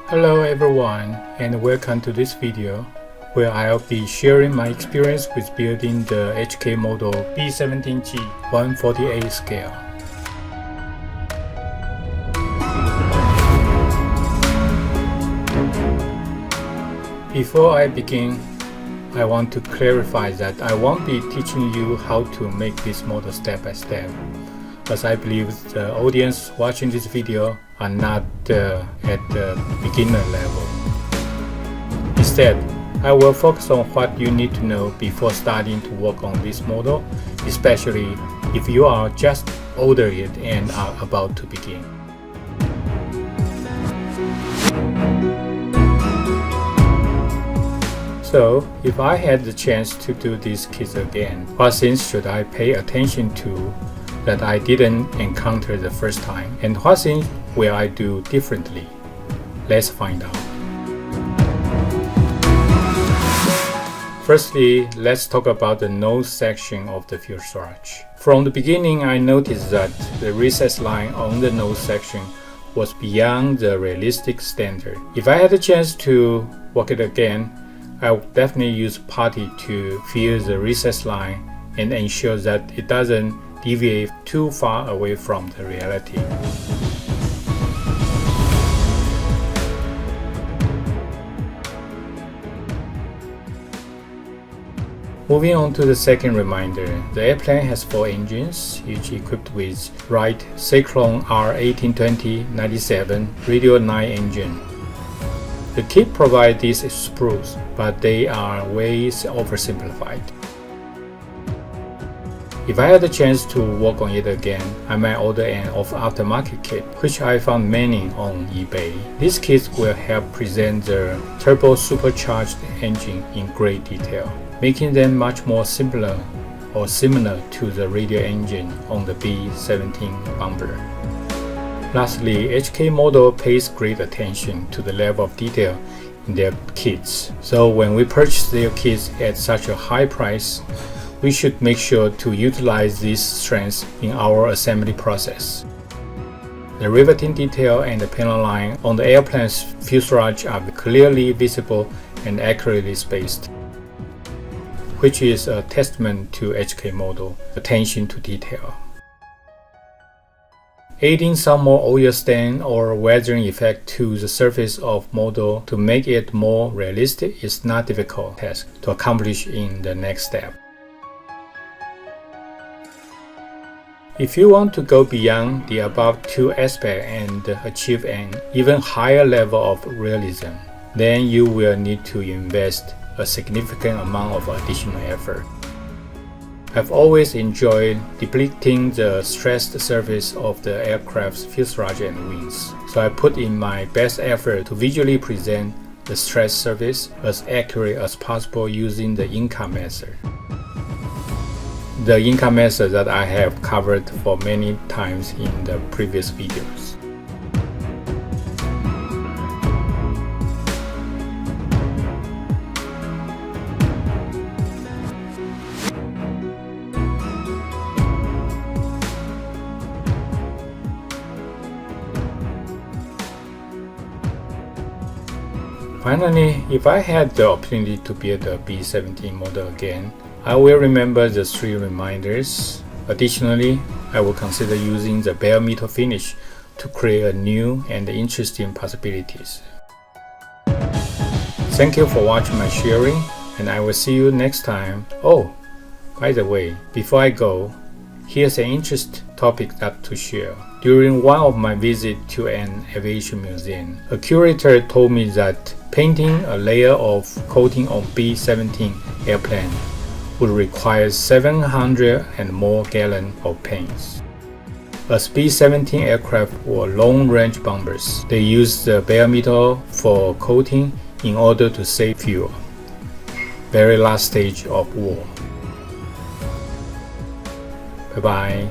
Hello everyone, and welcome to this video where I'll be sharing my experience with building the HK Model B-17G 1/48 scale. Before I begin, I want to clarify that I won't be teaching you how to make this model step by step, as I believe the audience watching this video are not at the beginner level. Instead, I will focus on what you need to know before starting to work on this model, especially if you are just ordered it and are about to begin. So, if I had the chance to do these kits again, what things should I pay attention to that I didn't encounter the first time, and what things will I do differently? Let's find out. Firstly, let's talk about the nose section of the fuselage. From the beginning, I noticed that the recess line on the nose section was beyond the realistic standard. If I had a chance to work it again, I would definitely use putty to fill the recess line and ensure that it doesn't deviate too far away from the reality. Moving on to the second reminder, the airplane has 4 engines, each equipped with Wright Cyclone R1820-97 Radial 9 engine. The kit provides these sprues, but they are way oversimplified. If I had the chance to work on it again, I might order an aftermarket kit, which I found many on eBay. These kits will help present the turbo supercharged engine in great detail, making them much more simpler or similar to the radial engine on the B-17 bomber. Lastly, HK Model pays great attention to the level of detail in their kits. So when we purchase their kits at such a high price, we should make sure to utilize these strengths in our assembly process. The riveting detail and the panel line on the airplane's fuselage are clearly visible and accurately spaced, which is a testament to HK Model attention to detail. Adding some more oil stain or weathering effect to the surface of model to make it more realistic is not a difficult task to accomplish in the next step. If you want to go beyond the above two aspects and achieve an even higher level of realism, then you will need to invest a significant amount of additional effort. I've always enjoyed depicting the stressed surface of the aircraft's fuselage and wings, so I put in my best effort to visually present the stressed surface as accurate as possible using the Inca method. The Inca method that I have covered for many times in the previous videos. Finally, if I had the opportunity to build a B-17 model again, I will remember the 3 reminders. Additionally, I will consider using the bare metal finish to create a new and interesting possibilities. Thank you for watching my sharing, and I will see you next time. Oh, by the way, before I go, here's an interesting topic to share. During one of my visits to an aviation museum, a curator told me that painting a layer of coating on B-17 airplane would require 700 and more gallons of paint. As B-17 aircraft were long-range bombers, they used the bare metal for coating in order to save fuel. Very last stage of war. Bye bye.